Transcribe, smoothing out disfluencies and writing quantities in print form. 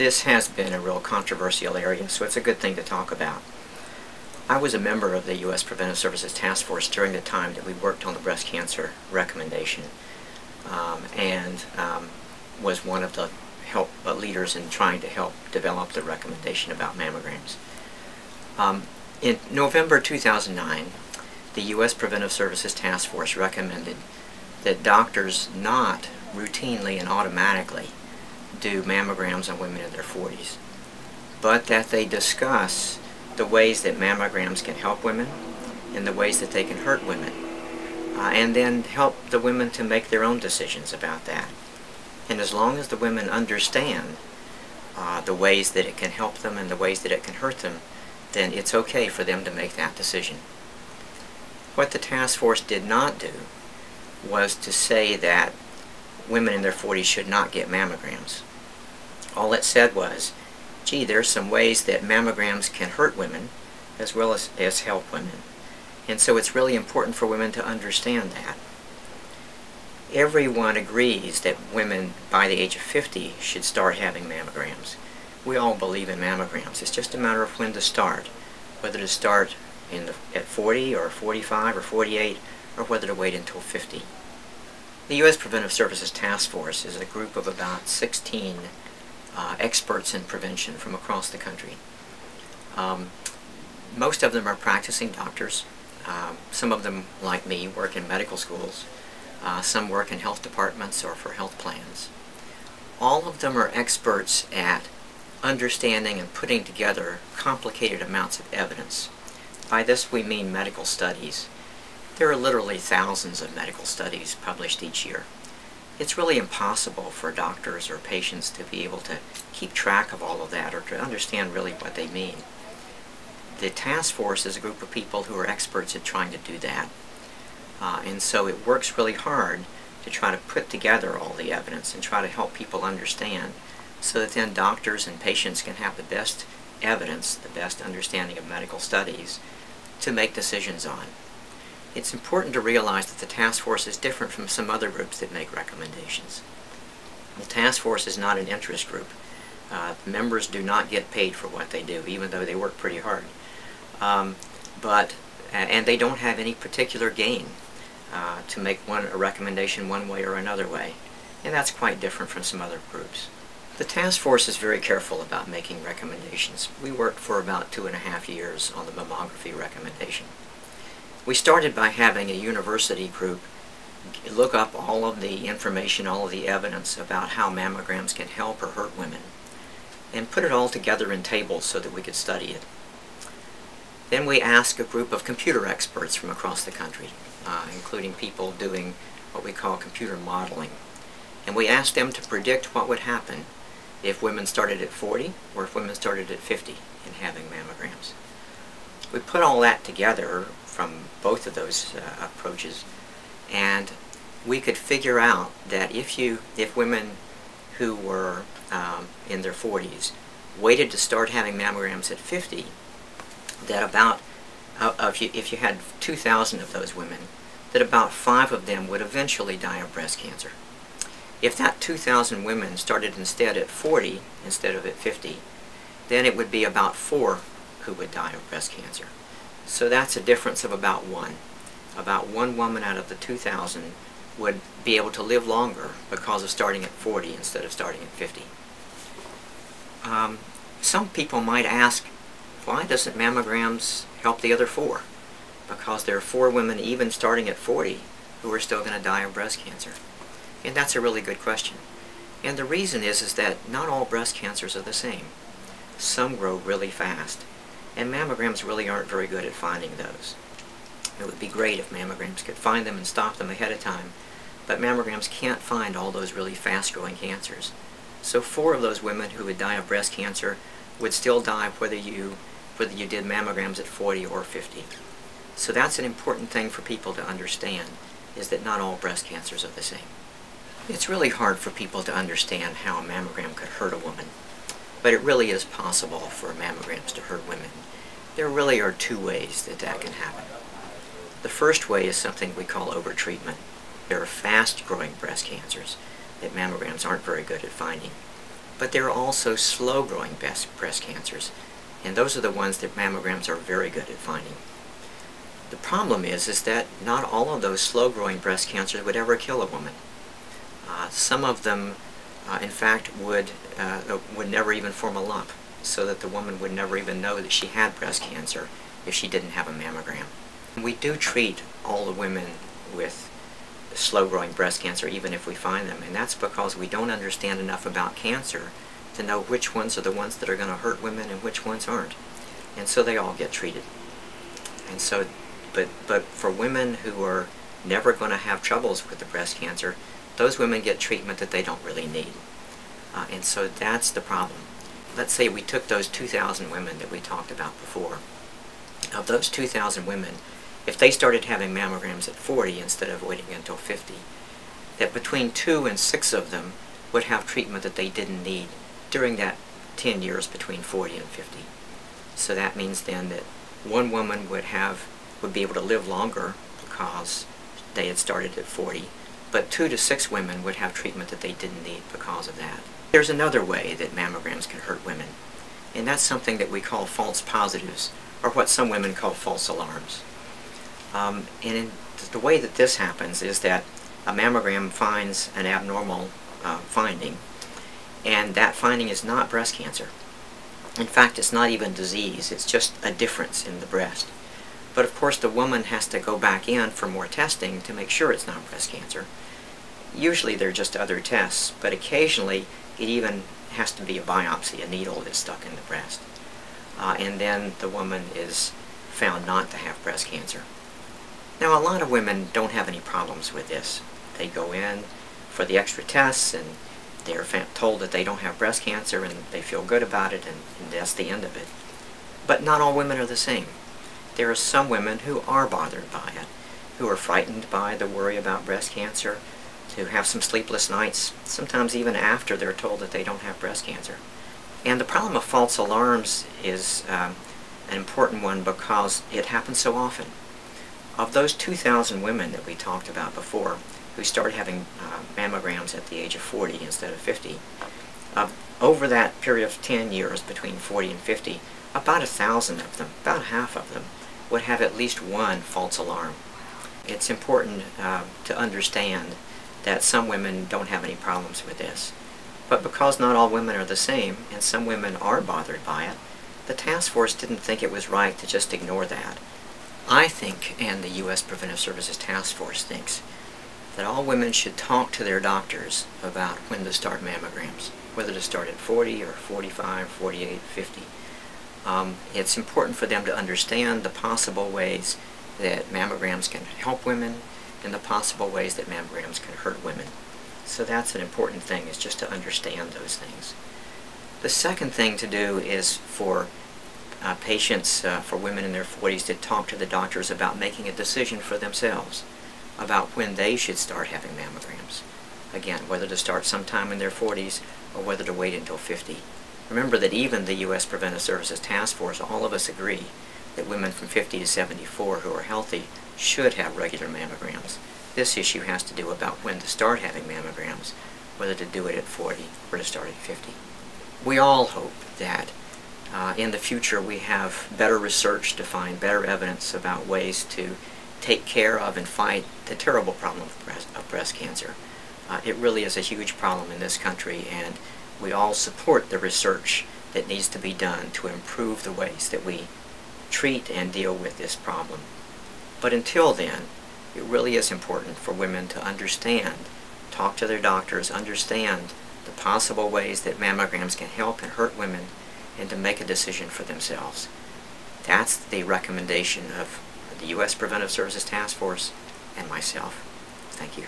This has been a real controversial area, so it's a good thing to talk about. I was a member of the U.S. Preventive Services Task Force during the time that we worked on the breast cancer recommendation, and was one of the leaders in trying to help develop the recommendation about mammograms. In November 2009, the U.S. Preventive Services Task Force recommended that doctors not routinely and automatically do mammograms on women in their 40s, but that they discuss the ways that mammograms can help women and the ways that they can hurt women, and then help the women to make their own decisions about that. And as long as the women understand the ways that it can help them and the ways that it can hurt them, then it's okay for them to make that decision. What the task force did not do was to say that women in their 40s should not get mammograms. All it said was, gee, there's some ways that mammograms can hurt women as well as help women. And so it's really important for women to understand that. Everyone agrees that women by the age of 50 should start having mammograms. We all believe in mammograms. It's just a matter of when to start, whether to start at 40 or 45 or 48, or whether to wait until 50. The U.S. Preventive Services Task Force is a group of about 16 experts in prevention from across the country. Most of them are practicing doctors. Some of them, like me, work in medical schools. Some work in health departments or for health plans. All of them are experts at understanding and putting together complicated amounts of evidence. By this we mean medical studies. There are literally thousands of medical studies published each year. It's really impossible for doctors or patients to be able to keep track of all of that or to understand really what they mean. The task force is a group of people who are experts at trying to do that. And so it works really hard to try to put together all the evidence and try to help people understand, so that then doctors and patients can have the best evidence, the best understanding of medical studies to make decisions on. It's important to realize that the task force is different from some other groups that make recommendations. The task force is not an interest group. Members do not get paid for what they do, even though they work pretty hard. And they don't have any particular gain to make a recommendation one way or another way. And that's quite different from some other groups. The task force is very careful about making recommendations. We worked for about 2.5 years on the mammography recommendation. We started by having a university group look up all of the information, all of the evidence about how mammograms can help or hurt women, and put it all together in tables so that we could study it. Then we asked a group of computer experts from across the country, including people doing what we call computer modeling. And we asked them to predict what would happen if women started at 40 or if women started at 50 in having mammograms. We put all that together from both of those approaches, and we could figure out that if women who were in their 40s waited to start having mammograms at 50, that about, if you had 2,000 of those women, that about 5 of them would eventually die of breast cancer. If that 2,000 women started instead at 40 instead of at 50, then it would be about 4 who would die of breast cancer. So that's a difference of about 1. About 1 woman out of the 2,000 would be able to live longer because of starting at 40 instead of starting at 50. Some people might ask, why doesn't mammograms help the other 4? Because there are 4 women even starting at 40 who are still going to die of breast cancer. And that's a really good question. And the reason is that not all breast cancers are the same. Some grow really fast, and mammograms really aren't very good at finding those. It would be great if mammograms could find them and stop them ahead of time, but mammograms can't find all those really fast-growing cancers. So 4 of those women who would die of breast cancer would still die whether you did mammograms at 40 or 50. So that's an important thing for people to understand, is that not all breast cancers are the same. It's really hard for people to understand how a mammogram could hurt a woman, but it really is possible for mammograms to hurt women. There really are 2 ways that that can happen. The first way is something we call overtreatment. There are fast-growing breast cancers that mammograms aren't very good at finding. but there are also slow-growing breast cancers, and those are the ones that mammograms are very good at finding. The problem is that not all of those slow-growing breast cancers would ever kill a woman. Some of them, in fact, would never even form a lump, so that the woman would never even know that she had breast cancer if she didn't have a mammogram. We do treat all the women with slow-growing breast cancer even if we find them, and that's because we don't understand enough about cancer to know which ones are the ones that are going to hurt women and which ones aren't. And so they all get treated. And so, but for women who are never going to have troubles with the breast cancer, those women get treatment that they don't really need. And so that's the problem. Let's say we took those 2,000 women that we talked about before. Of those 2,000 women, if they started having mammograms at 40 instead of waiting until 50, that between 2 and 6 of them would have treatment that they didn't need during that 10 years between 40 and 50. So that means then that one woman would be able to live longer because they had started at 40, but 2 to 6 women would have treatment that they didn't need because of that. There's another way that mammograms can hurt women, and that's something that we call false positives, or what some women call false alarms. And the way that this happens is that a mammogram finds an abnormal finding, and that finding is not breast cancer. In fact, it's not even disease, it's just a difference in the breast. But of course the woman has to go back in for more testing to make sure it's not breast cancer. Usually they're just other tests, but occasionally it even has to be a biopsy, a needle that's stuck in the breast. And then the woman is found not to have breast cancer. Now, a lot of women don't have any problems with this. They go in for the extra tests and they're told that they don't have breast cancer and they feel good about it, and that's the end of it. But not all women are the same. There are some women who are bothered by it, who are frightened by the worry about breast cancer, who have some sleepless nights, sometimes even after they're told that they don't have breast cancer. And the problem of false alarms is an important one because it happens so often. Of those 2,000 women that we talked about before who started having mammograms at the age of 40 instead of 50, over that period of 10 years between 40 and 50, about 1,000 of them, about half of them, would have at least one false alarm. It's important to understand that some women don't have any problems with this. But because not all women are the same, and some women are bothered by it, the task force didn't think it was right to just ignore that. I think, and the U.S. Preventive Services Task Force thinks, that all women should talk to their doctors about when to start mammograms, whether to start at 40 or 45, 48, 50. It's important for them to understand the possible ways that mammograms can help women and the possible ways that mammograms can hurt women. So that's an important thing, is just to understand those things. The second thing to do is for patients, for women in their 40s, to talk to the doctors about making a decision for themselves about when they should start having mammograms. Again, whether to start sometime in their 40s or whether to wait until 50. Remember that even the U.S. Preventive Services Task Force, all of us agree that women from 50 to 74 who are healthy should have regular mammograms. This issue has to do about when to start having mammograms, whether to do it at 40 or to start at 50. We all hope that in the future we have better research to find better evidence about ways to take care of and fight the terrible problem of breast cancer. It really is a huge problem in this country, and we all support the research that needs to be done to improve the ways that we treat and deal with this problem. But until then, it really is important for women to understand, talk to their doctors, understand the possible ways that mammograms can help and hurt women, and to make a decision for themselves. That's the recommendation of the U.S. Preventive Services Task Force and myself. Thank you.